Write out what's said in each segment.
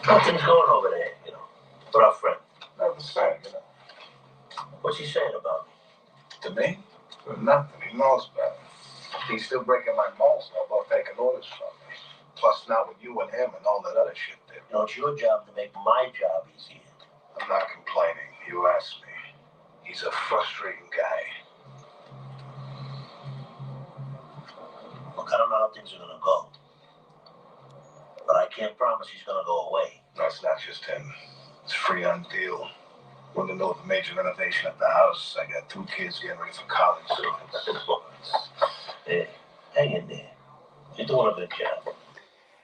Nothing's going over there, with our friend. Never said, What's he saying about me? To me? Nothing. He knows better. He's still breaking my balls now about taking orders from me. Plus now with you and him and all that other shit there. It's your job to make my job easier. I'm not complaining. You asked me. He's a frustrating guy. Look, I don't know how things are going to go. But I can't promise he's going to go away. No, it's not just him. It's free on deal. Want to know the major renovation at the house? I got 2 kids getting ready for college. So Hey, hang in there. You're doing a good job.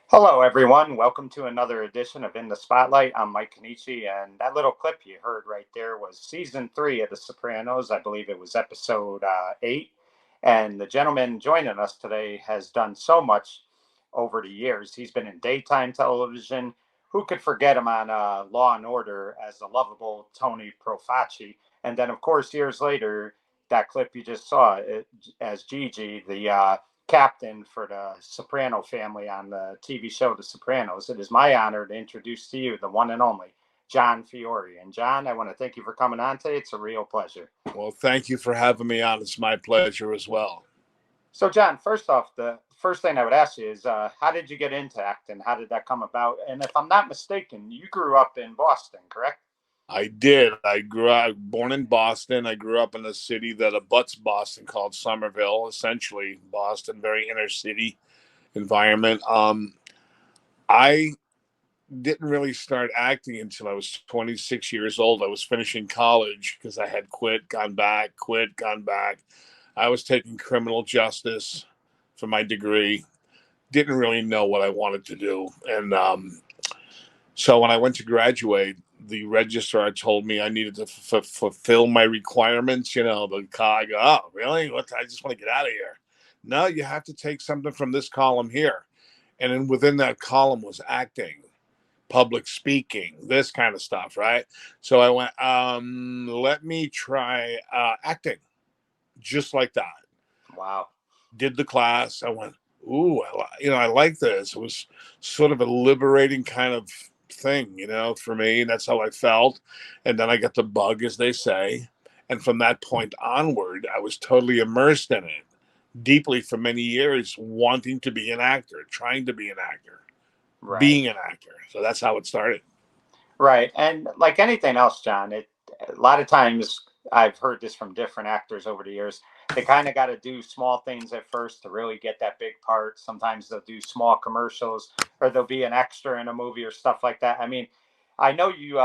Hello, everyone. Welcome to another edition of In the Spotlight. I'm Mike Kenichi, and that little clip you heard right there was season 3 of The Sopranos. I believe it was episode 8. And the gentleman joining us today has done so much over the years. He's been in daytime television. Who could forget him on Law and Order as the lovable Tony Profaci? And then, of course, years later, that clip you just saw as Gigi, the captain for the Soprano family on the TV show The Sopranos. It is my honor to introduce to you the one and only John Fiore. And John, I want to thank you for coming on today. It's a real pleasure. Well, thank you for having me on. It's my pleasure as well. So, John, first off, the first thing I would ask you is how did you get into acting? How did that come about? And if I'm not mistaken, you grew up in Boston, correct? I did. I grew up born in Boston. I grew up in a city that abuts Boston called Somerville, essentially Boston, very inner city environment. I didn't really start acting until I was 26 years old. I was finishing college because I had quit, gone back. I was taking criminal justice for my degree. Didn't really know what I wanted to do. And so when I went to graduate, the registrar told me I needed to fulfill my requirements. I go, oh, really? What? I just want to get out of here. No, you have to take something from this column here. And then within that column was acting, public speaking, this kind of stuff, right? So I went, let me try acting, just like that. Wow. Did the class. I went, ooh, I like this. It was sort of a liberating kind of thing, for me. And that's how I felt. And then I got the bug, as they say. And from that point onward, I was totally immersed in it deeply for many years, wanting to be an actor, trying to be an actor, right. Being an actor. So that's how it started. Right. And like anything else, John, a lot of times I've heard this from different actors over the years. They kind of got to do small things at first to really get that big part. Sometimes they'll do small commercials or they'll be an extra in a movie or stuff like that. I mean, I know you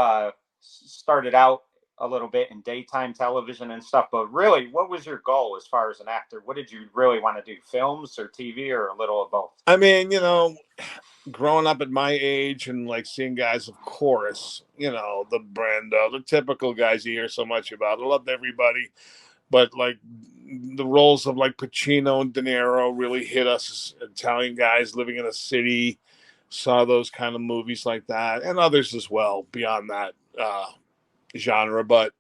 started out a little bit in daytime television and stuff, but really, what was your goal as far as an actor? What did you really want to do? Films or TV or a little of both? I mean, growing up at my age and like seeing guys, of course, the Brando, the typical guys you hear so much about. I loved everybody, but like the roles of like Pacino and De Niro really hit us as Italian guys living in a city. Saw those kind of movies like that, and others as well beyond that genre. But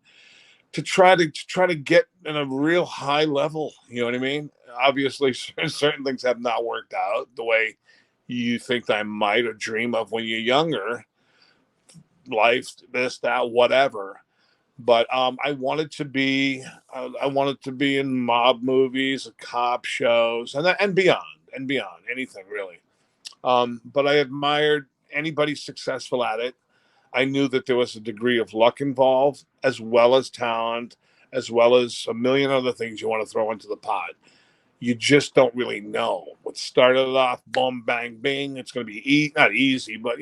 to try to get in a real high level, you know what I mean? Obviously, certain things have not worked out the way you think I might or dream of when you're younger. Life, this, that, whatever. But I wanted to be in mob movies, cop shows, and beyond, anything really. But I admired anybody successful at it. I knew that there was a degree of luck involved, as well as talent, as well as a million other things you want to throw into the pot. You just don't really know. What started off, boom, bang, bing, it's going to be not easy, but,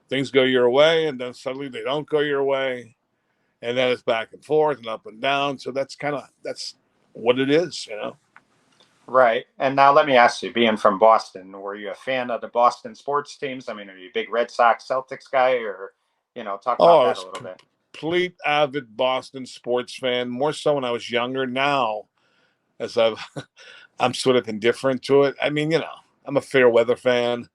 things go your way, and then suddenly they don't go your way. And then it's back and forth and up and down. So that's what it is, Right. And now let me ask you, being from Boston, were you a fan of the Boston sports teams? I mean, are you a big Red Sox Celtics guy or, talk about that a little bit? Complete avid Boston sports fan, more so when I was younger. Now, as I'm sort of indifferent to it. I mean, I'm a fair weather fan.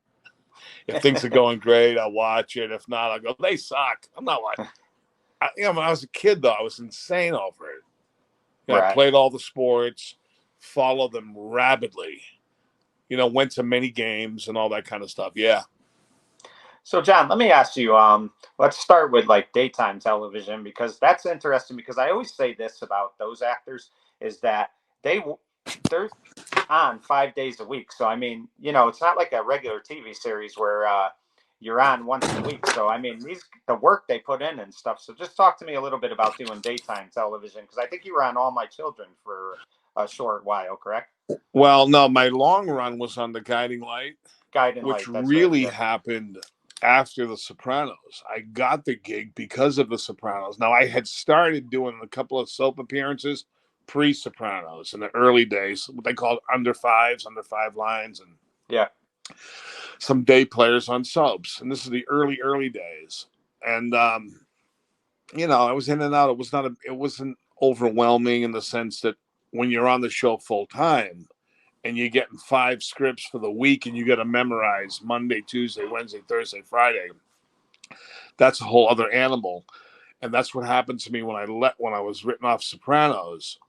If things are going great, I'll watch it. If not, I'll go, they suck. I'm not watching. When I was a kid, though, I was insane over it. Right. I played all the sports, followed them rabidly, went to many games and all that kind of stuff. Yeah. So, John, let me ask you. Let's start with like daytime television because that's interesting. Because I always say this about those actors is that they they're on 5 days a week. So, I mean, it's not like a regular TV series where you're on once a week. So, I mean, the work they put in and stuff. So, just talk to me a little bit about doing daytime television because I think you were on All My Children for a short while, correct? Well, no, my long run was on The Guiding Light, Guiding which Light. That's right. really Yep. happened after The Sopranos. I got the gig because of The Sopranos. Now, I had started doing a couple of soap appearances pre-Sopranos in the early days, what they called under fives, under five lines, and Yeah. some day players on soaps. And this is the early days. And I was in and out. It wasn't overwhelming in the sense that when you're on the show full time and you're getting 5 scripts for the week and you got to memorize Monday, Tuesday, Wednesday, Thursday, Friday, that's a whole other animal. And that's what happened to me when I was written off Sopranos.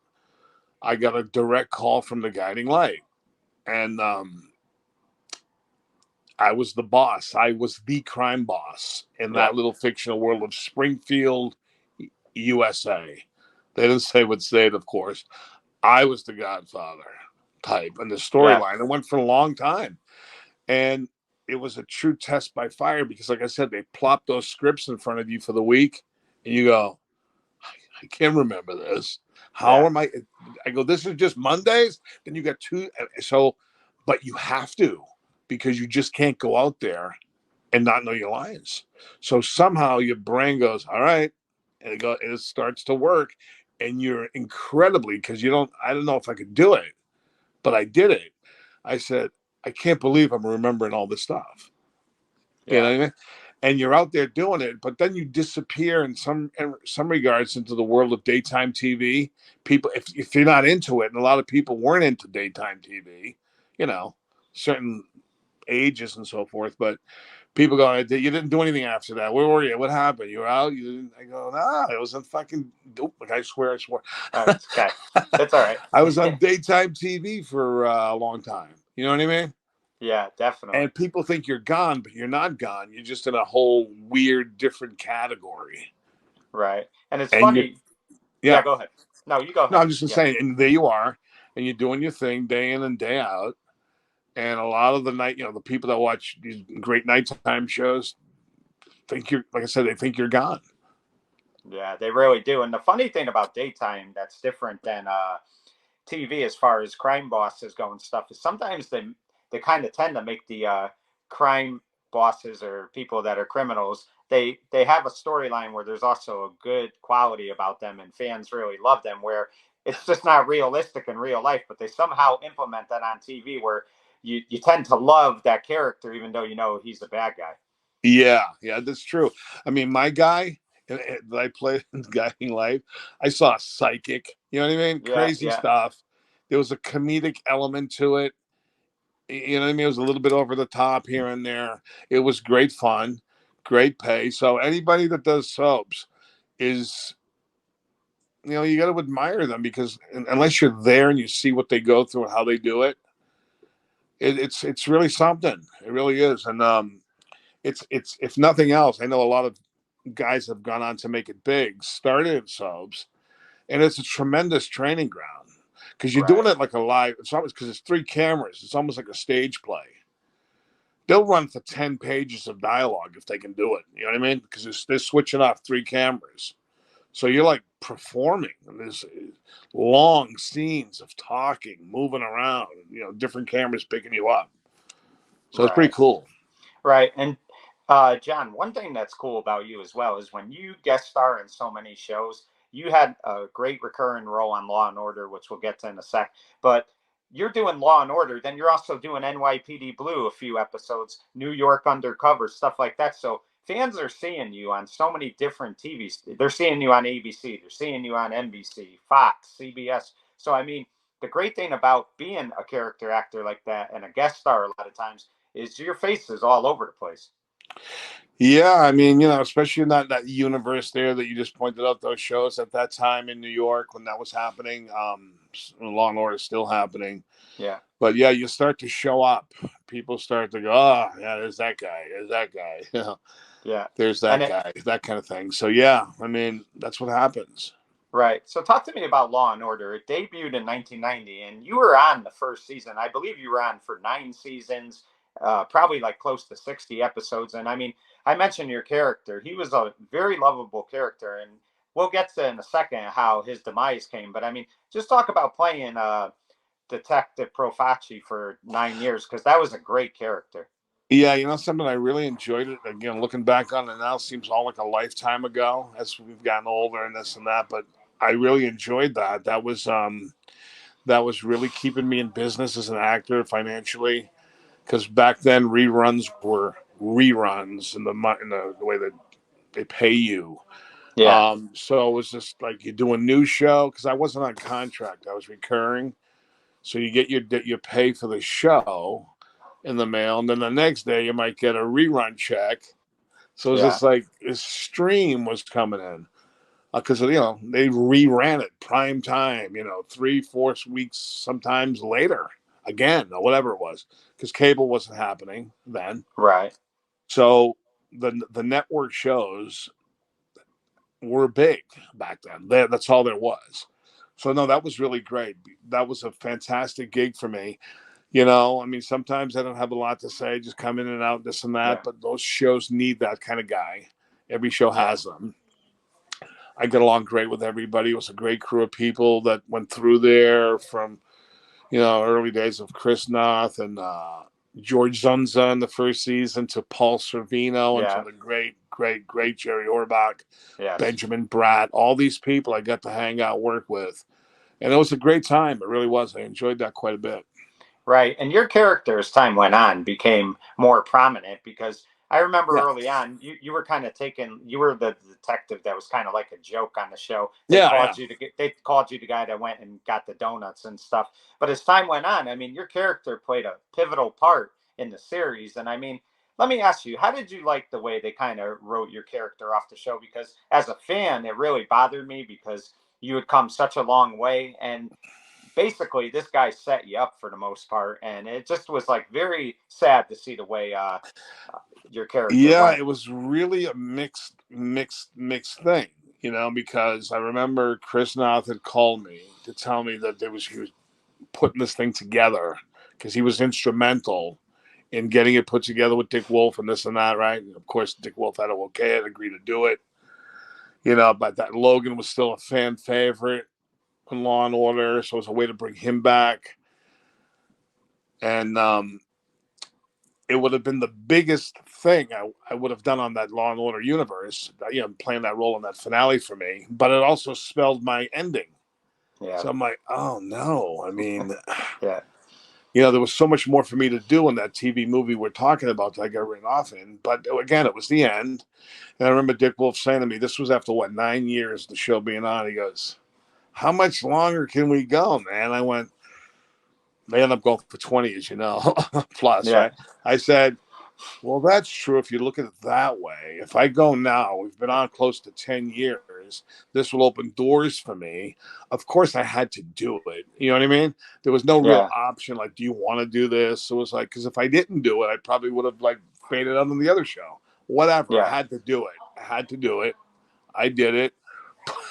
I got a direct call from The Guiding Light, and I was the boss. I was the crime boss in Yeah. that little fictional world of Springfield, USA. They didn't say what state, of course. I was the Godfather type, and the Yeah. storyline. It went for a long time, and it was a true test by fire because, like I said, they plop those scripts in front of you for the week, and you go, I can't remember this. How Yeah. am I? I go, this is just Mondays. Then you got 2. So, but you have to because you just can't go out there and not know your lines. So somehow your brain goes, all right, and it starts to work, and you're incredibly because I don't know if I could do it, but I did it. I said, I can't believe I'm remembering all this stuff. You know Yeah. what I mean? And you're out there doing it, but then you disappear in some regards into the world of daytime TV. People, if you're not into it, and a lot of people weren't into daytime TV, you know, certain ages and so forth, but people go, you didn't do anything after that. Where were you? What happened? You were out? You didn't? I go, no, it was a fucking. Like I swear. It's okay. It's all right. I was on daytime TV for a long time. You know what I mean? Yeah, definitely. And people think you're gone, but you're not gone. You're just in a whole weird, different category. Right. And it's And you, funny. Yeah, yeah. go ahead. No, you go No, ahead. I'm just Yeah. saying. And there you are, and you're doing your thing day in and day out. And a lot of the people that watch these great nighttime shows think you're, like I said, they think you're gone. Yeah, they really do. And the funny thing about daytime that's different than TV as far as crime bosses go and stuff is sometimes they kind of tend to make the crime bosses or people that are criminals they have a storyline where there's also a good quality about them and fans really love them where it's just not realistic in real life but they somehow implement that on TV where you tend to love that character even though you know he's a bad guy. Yeah, that's true. I mean, my guy that I played in Guiding Light, I saw a psychic. You know what I mean? Yeah, Crazy yeah. stuff. There was a comedic element to it. You know what I mean? It was a little bit over the top here and there. It was great fun, great pay. So anybody that does soaps is, you got to admire them because unless you're there and you see what they go through and how they do it, it's really something. It really is. And it's if nothing else, I know a lot of guys have gone on to make it big, started in soaps, and it's a tremendous training ground because you're doing Right. it like a live. It's almost because it's 3 cameras. It's almost like a stage play. They'll run for 10 pages of dialogue if they can do it. You know what I mean? Because they're switching off 3 cameras. So you're like performing, and there's long scenes of talking, moving around, different cameras picking you up. So it's pretty Right. cool. Right. And John, one thing that's cool about you as well is when you guest star in so many shows, you had a great recurring role on Law and Order, which we'll get to in a sec. But you're doing Law and Order, then you're also doing NYPD Blue a few episodes, New York Undercover, stuff like that. So fans are seeing you on so many different TVs. They're seeing you on ABC, they're seeing you on NBC, Fox, CBS. So I mean, the great thing about being a character actor like that and a guest star a lot of times is your face is all over the place. Yeah, I mean, especially in that universe there that you just pointed out, those shows at that time in New York when that was happening. Law and Order is still happening. Yeah. But yeah, you start to show up. People start to go, oh, yeah, there's that guy. There's that guy. Yeah. There's And that guy. That kind of thing. So yeah, I mean, that's what happens. right. So talk to me about Law and Order. It debuted in 1990, and you were on the first season. I believe you were on for 9 seasons, probably like close to 60 episodes. And I mean, I mentioned your character. He was a very lovable character, and we'll get to in a second how his demise came. But I mean, just talk about playing Detective Profaci for 9 years, because that was a great character. Yeah, something I really enjoyed it. Again, looking back on it now, seems all like a lifetime ago as we've gotten older and this and that. But I really enjoyed that. That was really keeping me in business as an actor financially, because back then reruns were reruns in the way that they pay you. Yeah. So it was just like you do a new show because I wasn't on contract; I was recurring. So you get your pay for the show in the mail, and then the next day you might get a rerun check. So it was Yeah. just like this stream was coming in because they reran it prime time. 3-4 weeks sometimes later again or whatever it was because cable wasn't happening then. Right. So the network shows were big back then. That's all there was. So no, that was really great. That was a fantastic gig for me. I mean, sometimes I don't have a lot to say, just come in and out, this and that. Yeah. But those shows need that kind of guy. Every show Yeah. has them. I get along great with everybody. It was a great crew of people that went through there from, early days of Chris Noth and George Zunza in the first season to Paul Sorvino and to Yeah. the great, great, great Jerry Orbach, Yes. Benjamin Bratt, all these people I got to hang out, work with. And it was a great time. It really was. I enjoyed that quite a bit. Right. And your character, as time went on, became more prominent because I remember Yeah. early on, you were kind of you were the detective that was kind of like a joke on the show. Yeah. They called you the guy that went and got the donuts and stuff. But as time went on, I mean, your character played a pivotal part in the series. And I mean, let me ask you, how did you like the way they kind of wrote your character off the show? Because as a fan, it really bothered me because you had come such a long way. And basically this guy set you up for the most part, and it just was like very sad to see the way your character Yeah, went. it was really a mixed thing, because I remember Chris Noth had called me to tell me that he was putting this thing together because he was instrumental in getting it put together with Dick Wolf and this and that, right? And of course, Dick Wolf had to okay it, agree to do it, but that Logan was still a fan favorite in Law and Order, so it was a way to bring him back. And it would have been the biggest thing I would have done on that Law and Order universe, playing that role in that finale for me. But it also spelled my ending. Yeah. So I'm like, oh no. I mean, Yeah. there was so much more for me to do in that TV movie we're talking about that I got written off in. But again, it was the end. And I remember Dick Wolf saying to me, this was after 9 years, the show being on. He goes, how much longer can we go, man? I went, they end up going for 20, as you know, plus, Yeah. right? I said, well, that's true if you look at it that way. If I go now, we've been on close to 10 years. This will open doors for me. Of course, I had to do it. You know what I mean? There was no real Yeah. option. Like, do you want to do this? It was like, because if I didn't do it, I probably would have faded out on the other show. Whatever. I Yeah. had to do it. I had to do it. I did it.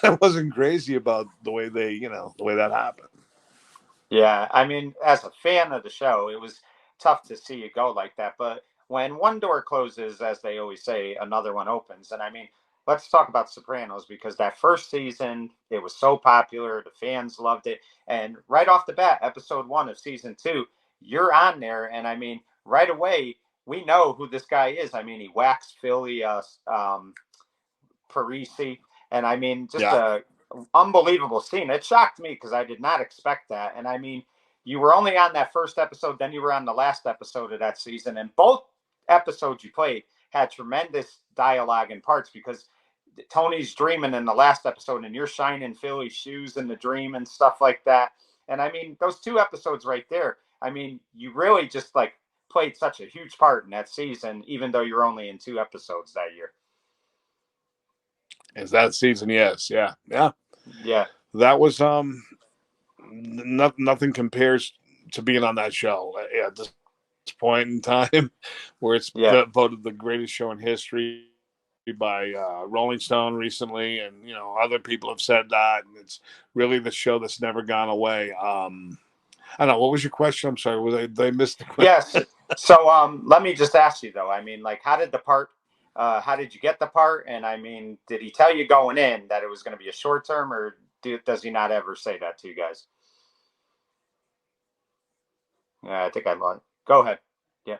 I wasn't crazy about the way the way that happened. Yeah, I mean, as a fan of the show, it was tough to see it go like that. But when one door closes, as they always say, another one opens. And I mean, let's talk about Sopranos because that first season, it was so popular. The fans loved it. And right off the bat, episode 1 of season 2, you're on there. And I mean, right away, we know who this guy is. I mean, he whacks Philly Parisi, and I mean, just Yeah. a unbelievable scene. It shocked me because I did not expect that. And I mean, you were only on that first episode, then you were on the last episode of that season, and both episodes you played had tremendous dialogue and parts because Tony's dreaming in the last episode, and you're shining Philly's shoes in the dream and stuff like that. And I mean, those 2 episodes right there. I mean, you really just like played such a huge part in that season, even though you're only in 2 episodes that year. Is that season? Yes. Yeah. Yeah. That was nothing compares to being on that show at this point in time, where it's voted the greatest show in history by Rolling Stone recently, and other people have said that, and it's really the show that's never gone away. I don't know. What was your question? I'm sorry. Did I miss the question? Yes. So let me just ask you though. I mean, like, how did you get the part? And I mean, did he tell you going in that it was going to be a short term, or does he not ever say that to you guys? Yeah, I think I lied. Go ahead. Yeah.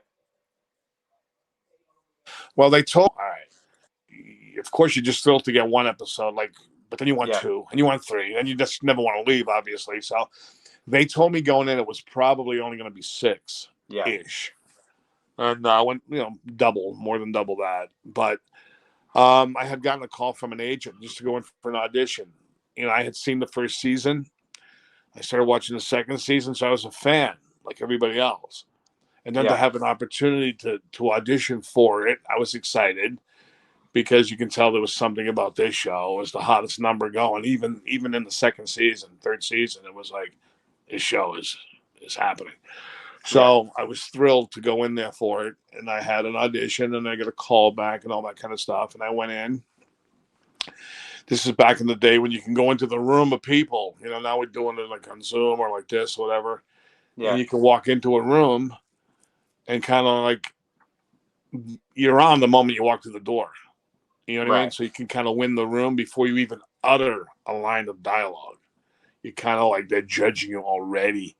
Well, they told. All right. Of course, you're just thrilled to get 1 episode, but then you want 2, and you want 3, and you just never want to leave, obviously. So they told me going in it was probably only going to be 6 ish, and I went more than double that. But I had gotten a call from an agent just to go in for an audition. I had seen the first season. I started watching the second season, so I was a fan like everybody else. And then to have an opportunity to audition for it, I was excited, because you can tell there was something about this show. It was the hottest number going, even in the second season, third season. It was like, this show is happening. So I was thrilled to go in there for it, and I had an audition, and I got a call back and all that kind of stuff, and I went in. This is back in the day when you can go into the room of people. Now we're doing it like on Zoom or like this or whatever. Yeah. And you can walk into a room and kind of like you're on the moment you walk through the door. You know what I mean? So you can kind of win the room before you even utter a line of dialogue. You're kind of like they're judging you already.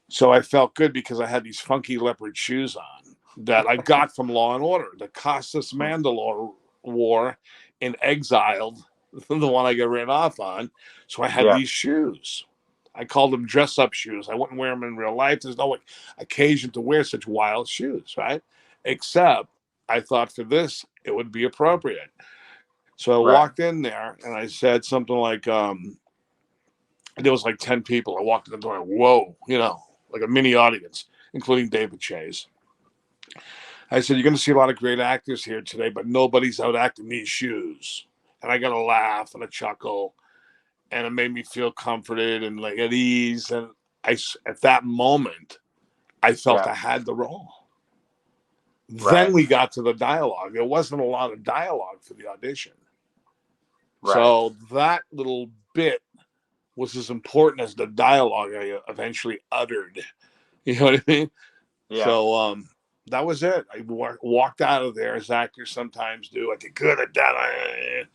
So I felt good because I had these funky leopard shoes on that I got from Law and Order, the Costas Mandalore wore in Exiled, the one I got written off on. So I had these shoes. I called them dress-up shoes. I wouldn't wear them in real life. There's no occasion to wear such wild shoes, right? Except I thought for this, it would be appropriate. So I walked in there and I said something like, there was like 10 people. I walked in the door and whoa, like a mini audience, including David Chase. I said, you're going to see a lot of great actors here today, but nobody's out acting these shoes. And I got a laugh and a chuckle, and it made me feel comforted and like at ease. And at that moment, I felt I had the role. Then we got to the dialogue. There wasn't a lot of dialogue for the audition. So that little bit was as important as the dialogue I eventually uttered. You know what I mean? Yeah. So that was it. I walked out of there, as actors sometimes do. I did good at that.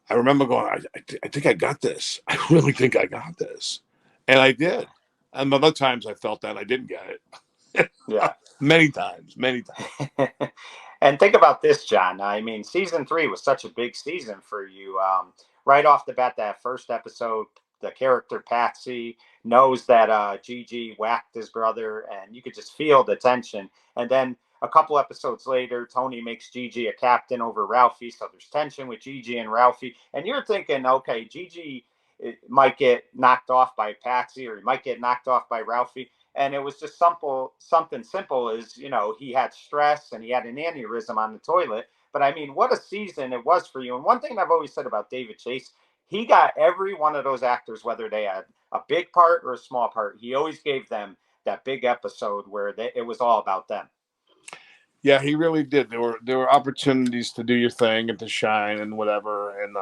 I remember going, I think I got this. I really think I got this. And I did. And other times I felt that I didn't get it. Many times. And think about this, John. I mean, season 3 was such a big season for you. Right off the bat, that first episode, the character Patsy knows that Gigi whacked his brother, and you could just feel the tension. And then a couple episodes later, Tony makes Gigi a captain over Ralphie, so there's tension with Gigi and Ralphie. And you're thinking, okay, Gigi might get knocked off by Patsy, or he might get knocked off by Ralphie. And it was just something simple as, he had stress and he had an aneurysm on the toilet. But I mean, what a season it was for you. And one thing I've always said about David Chase, he got every one of those actors, whether they had a big part or a small part, he always gave them that big episode where it was all about them. Yeah, he really did. There were opportunities to do your thing and to shine and whatever. And,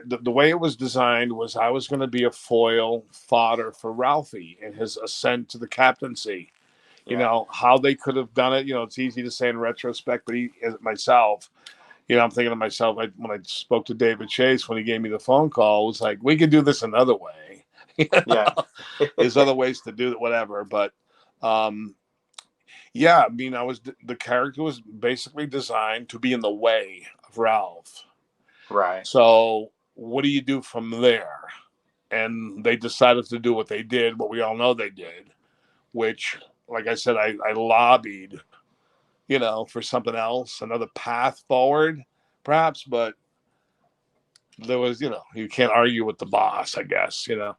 the way it was designed was I was going to be a foil fodder for Ralphie in his ascent to the captaincy. How they could have done it. It's easy to say in retrospect, but myself, I'm thinking to myself, when I spoke to David Chase, when he gave me the phone call, it was like, we could do this another way. There's other ways to do it, whatever. But, the character was basically designed to be in the way of Ralph. Right. So what do you do from there? And they decided to do what they did, what we all know they did, which, like I said, I lobbied, for something else, another path forward, perhaps. But there was, you can't argue with the boss, I guess, So,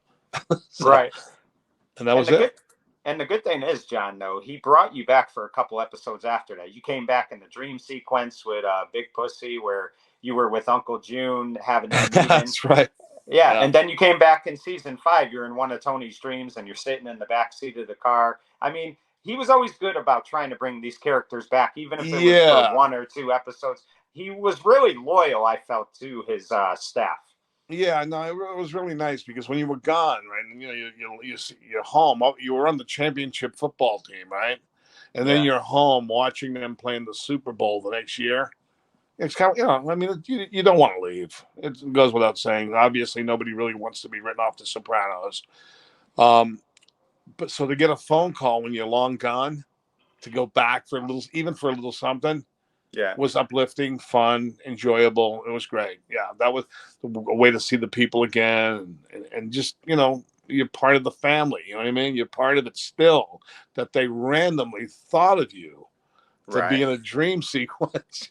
right. And that was it. And the good thing is, John, though, he brought you back for a couple episodes after that. You came back in the dream sequence with Big Pussy, where you were with Uncle June having that meeting. That's right. Yeah, Yeah. and then you came back in season 5. You're in one of Tony's dreams, and you're sitting in the back seat of the car. I mean, he was always good about trying to bring these characters back, even if it was for Yeah. 1 or 2 episodes. He was really loyal, I felt, to his staff. Yeah, no, it was really nice because when you were gone, right, and you're home. You were on the championship football team, right, and then Yeah. you're home watching them playing the Super Bowl the next year. It's kind of, I mean, you don't want to leave. It goes without saying. Obviously, nobody really wants to be written off the Sopranos. But so to get a phone call when you're long gone, to go back for a little, even for a little something, Yeah. was uplifting, fun, enjoyable. It was great. Yeah, that was a way to see the people again, and just you're part of the family. You know what I mean? You're part of it still. That they randomly thought of you to be Right. in a dream sequence.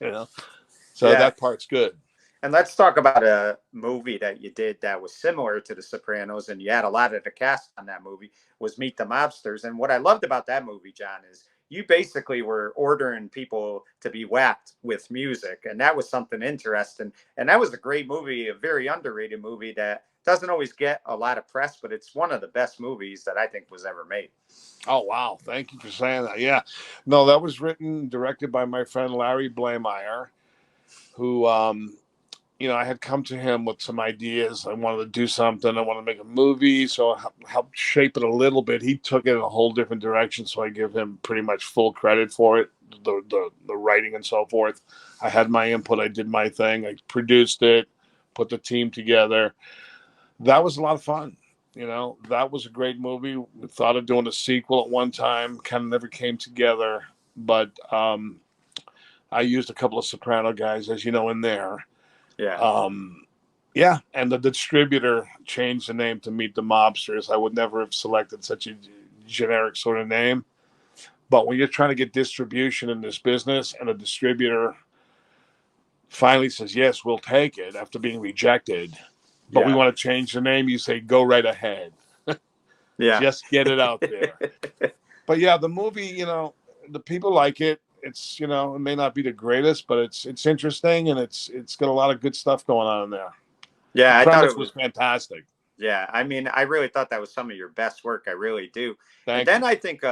So Yeah. that part's good. And let's talk about a movie that you did that was similar to The Sopranos, and you had a lot of the cast on that movie, was Meet the Mobsters. And what I loved about that movie, John, is you basically were ordering people to be whacked with music, and that was something interesting. And that was a great movie, a very underrated movie that doesn't always get a lot of press, but it's one of the best movies that I think was ever made. Oh wow! Thank you for saying that. Yeah, no, that was written, directed by my friend Larry Blameyer, who I had come to him with some ideas. I wanted to do something. I wanted to make a movie, so I helped shape it a little bit. He took it in a whole different direction, so I give him pretty much full credit for it, the writing and so forth. I had my input. I did my thing. I produced it, put the team together. That was a lot of fun. That was a great movie. We thought of doing a sequel at one time, kind of never came together, but I used a couple of Soprano guys, as you know, in there. Yeah. Yeah, and the distributor changed the name to Meet the Mobsters. I would never have selected such a generic sort of name. But when you're trying to get distribution in this business and a distributor finally says, yes, we'll take it after being rejected, but we Yeah. want to change the name, you say, go right ahead. Yeah. Just get it out there. But yeah, the movie, the people like it. It's, it may not be the greatest, but it's interesting, and it's got a lot of good stuff going on in there. The Yeah, I thought premise it was was. fantastic. Yeah, I mean, I really thought that was some of your best work. I really do. And Thank then you. I think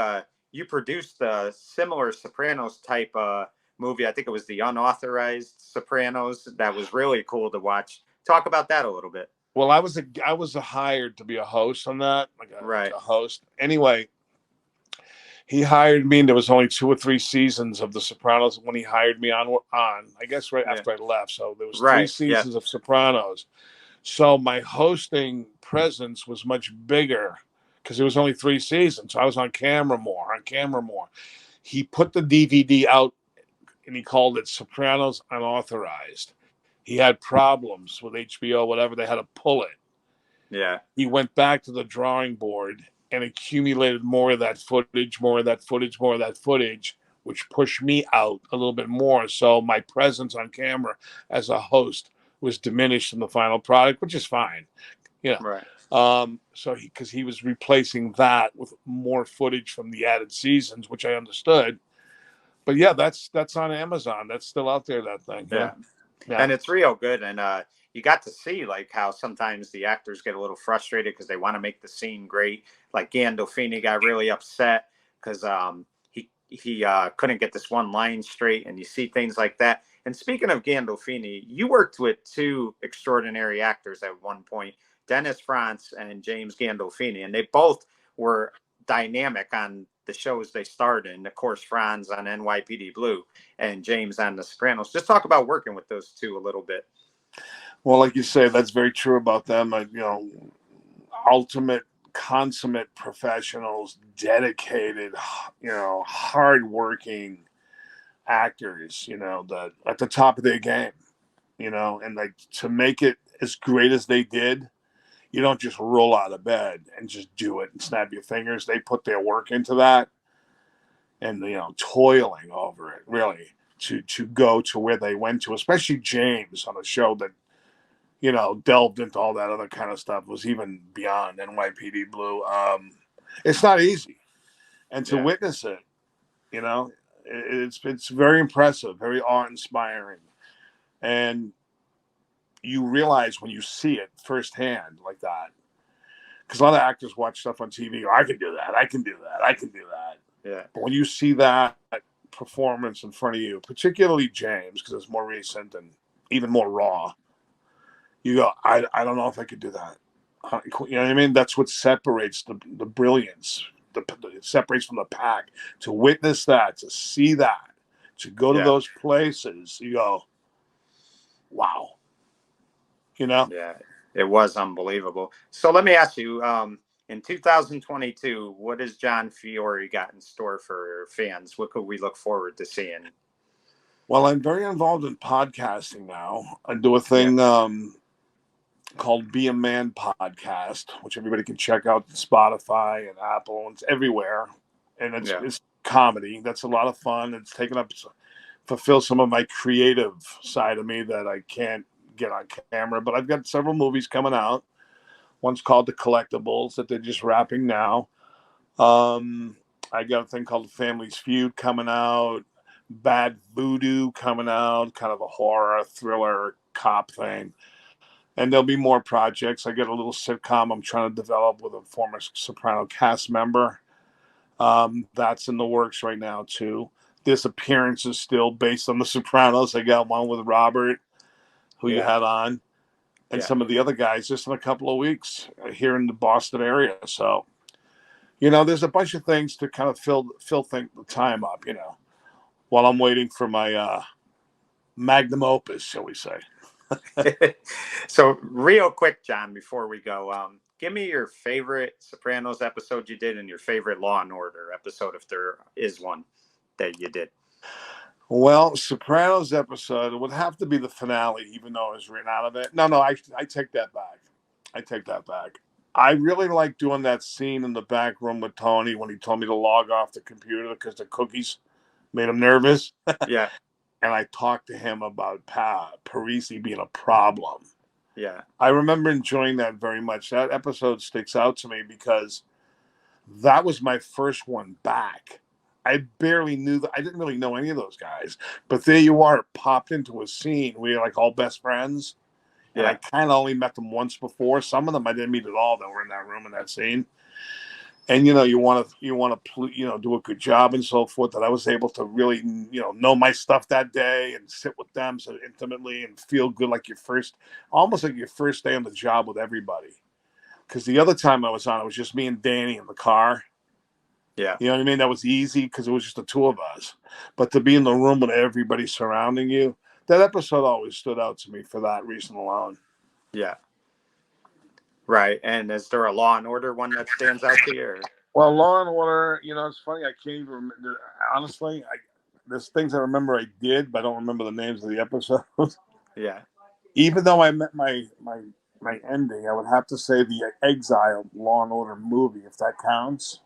you produced a similar Sopranos type movie. I think it was the unauthorized Sopranos. That was really cool to watch. Talk about that a little bit. Well, I was hired to be a host on that, like Right. a host. Anyway, he hired me, and there was only 2 or 3 seasons of The Sopranos when he hired me on. I guess right Yeah. after I left, so there was three Right. Yeah. seasons of Sopranos. So my hosting presence was much bigger because there was only 3 seasons. So I was on camera more. He put the DVD out and he called it Sopranos Unauthorized. He had problems with HBO, whatever. They had to pull it. Yeah. He went back to the drawing board and accumulated more of that footage, more of that footage, more of that footage, which pushed me out a little bit more. So my presence on camera as a host was diminished in the final product, which is fine. Right. So because he was replacing that with more footage from the added seasons, which I understood. But yeah, that's on Amazon. That's still out there. That thing. Yeah. Yeah. Yeah. And it's real good. And you got to see like how sometimes the actors get a little frustrated because they want to make the scene great. Like Gandolfini got really upset because he couldn't get this one line straight, and you see things like that. And speaking of Gandolfini, you worked with 2 extraordinary actors at one point, Dennis Franz and James Gandolfini, and they both were dynamic on the shows they starred in. Of course, Franz on NYPD Blue and James on The Sopranos. Just talk about working with those 2 a little bit. Well, like you say, that's very true about them. Ultimate, consummate professionals, dedicated, hardworking actors. That at the top of their game. And like to make it as great as they did, you don't just roll out of bed and just do it and snap your fingers. They put their work into that, and toiling over it really to go to where they went to, especially James on a show that delved into all that other kind of stuff, was even beyond NYPD Blue. It's not easy. and to witness it, you know, it's very impressive, very awe-inspiring, and you realize when you see it firsthand like that, because a lot of actors watch stuff on TV. I can do that. I can do that. I can do that. Yeah. But when you see that performance in front of you, particularly James, because it's more recent and even more raw, you go, I don't know if I could do that. You know what I mean? That's what separates the brilliance. It separates from the pack. To witness that, to see that, to go to those places, you go, wow. You know? Yeah, it was unbelievable. So let me ask you, in 2022, what has John Fiore got in store for fans? What could we look forward to seeing? Well, I'm very involved in podcasting now. I do a thing called Be a Man Podcast, which everybody can check out on Spotify and Apple, and it's everywhere. And it's comedy. That's a lot of fun. It's fulfill some of my creative side of me that I can't get on camera. But I've got several movies coming out. One's called The Collectibles that they're just wrapping now. I got a thing called The Family's Feud coming out. Bad Voodoo coming out, kind of a horror thriller cop thing. And there'll be more projects. I got a little sitcom I'm trying to develop with a former Soprano cast member. That's in the works right now too. This appearance is still based on the Sopranos. I got one with Robert, who you had on, and some of the other guys just in a couple of weeks here in the Boston area. So, you know, there's a bunch of things to kind of fill the time up, you know, while I'm waiting for my magnum opus, shall we say. So real quick, John, before we go, give me your favorite Sopranos episode you did and your favorite Law and Order episode, if there is one that you did. Well, Sopranos episode would have to be the finale, even though it was written out of it. No, I take that back. I take that back. I really like doing that scene in the back room with Tony when he told me to log off the computer because the cookies made him nervous. Yeah. And I talked to him about Parisi being a problem. Yeah. I remember enjoying that very much. That episode sticks out to me because that was my first one back. I barely knew I didn't really know any of those guys. But there you are, popped into a scene. We were like all best friends. And I kind of only met them once before. Some of them I didn't meet at all that were in that room in that scene. And you want to do a good job and so forth. That I was able to really know my stuff that day and sit with them so intimately and feel good, like almost like your first day on the job with everybody. Because the other time I was on, it was just me and Danny in the car. Yeah, you know what I mean. That was easy because it was just the two of us. But to be in the room with everybody surrounding you, that episode always stood out to me for that reason alone. Yeah. Right. And is there a Law and Order one that stands out to you? Or? Well, Law and Order, it's funny. I can't even remember. Honestly, there's things I remember I did, but I don't remember the names of the episodes. Yeah. Even though I met my ending, I would have to say the Exile Law and Order movie, if that counts.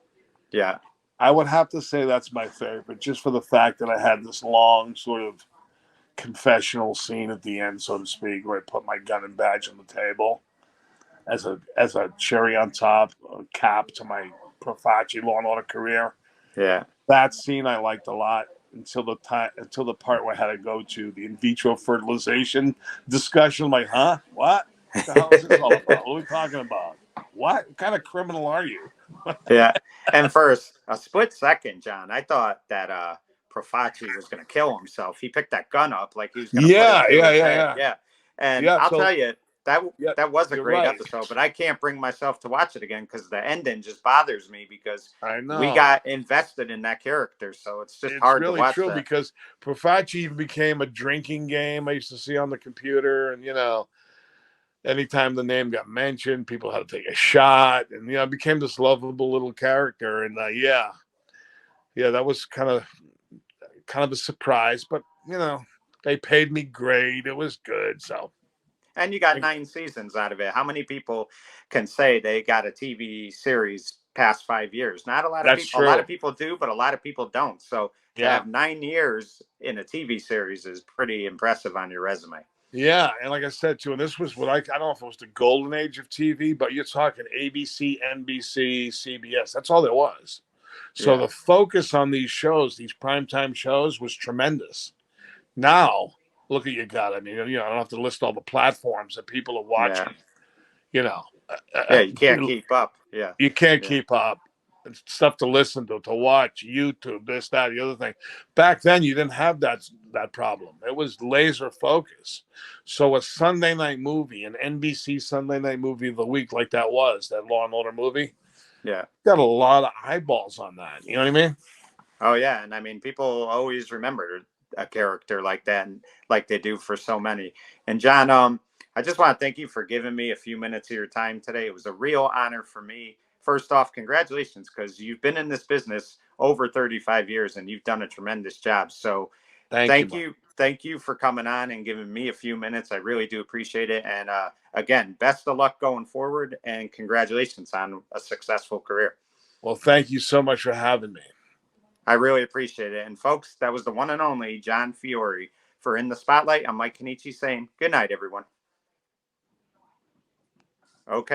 Yeah. I would have to say that's my favorite, just for the fact that I had this long sort of confessional scene at the end, so to speak, where I put my gun and badge on the table as a cherry on top, a cap to my Profaci Law and Order career. Yeah. That scene I liked a lot until the part where I had to go to the in vitro fertilization discussion. I'm like, huh? What? What the hell is this all about? What are we talking about? What kind of criminal are you? Yeah. And for a split second, John, I thought that Profaci was going to kill himself. He picked that gun up like he was going to put it through his head. Yeah. And I'll tell you, that was a great episode, but I can't bring myself to watch it again because the ending just bothers me because we got invested in that character. So it's hard to watch. It's really true because Profaci became a drinking game I used to see on the computer, and anytime the name got mentioned, people had to take a shot, and it became this lovable little character. And that was kind of a surprise, but they paid me great. It was good. So. And you got 9 seasons out of it. How many people can say they got a TV series past 5 years? Not a lot of people. True. A lot of people do, but a lot of people don't. So to have 9 years in a TV series is pretty impressive on your resume. Yeah, and like I said too, and this was what I don't know if it was the golden age of TV, but you're talking ABC, NBC, CBS. That's all there was. So Yeah. the focus on these shows, these primetime shows, was tremendous. Now, look at you got. I mean, I don't have to list all the platforms that people are Yeah. watching. You know, Yeah. You can't keep up. Yeah. you can't Yeah. keep up. It's stuff to listen to watch, YouTube, this, that, the other thing. Back then, you didn't have that problem. It was laser focus. So a Sunday night movie, an NBC Sunday night movie of the week, like that Law and Order movie, Yeah. got a lot of eyeballs on that. You know what I mean? Oh yeah, and I mean, people always remember a character like that, and like they do for so many. And John, I just want to thank you for giving me a few minutes of your time today. It was a real honor for me. First off, congratulations, because you've been in this business over 35 years and you've done a tremendous job. So Thank you, Mike. thank you for coming on and giving me a few minutes. I really do appreciate it. And again, best of luck going forward, and congratulations on a successful career. Well, thank you so much for having me. I really appreciate it. And folks, that was the one and only John Fiore. For In the Spotlight, I'm Mike Kenichi saying good night, everyone. Okay.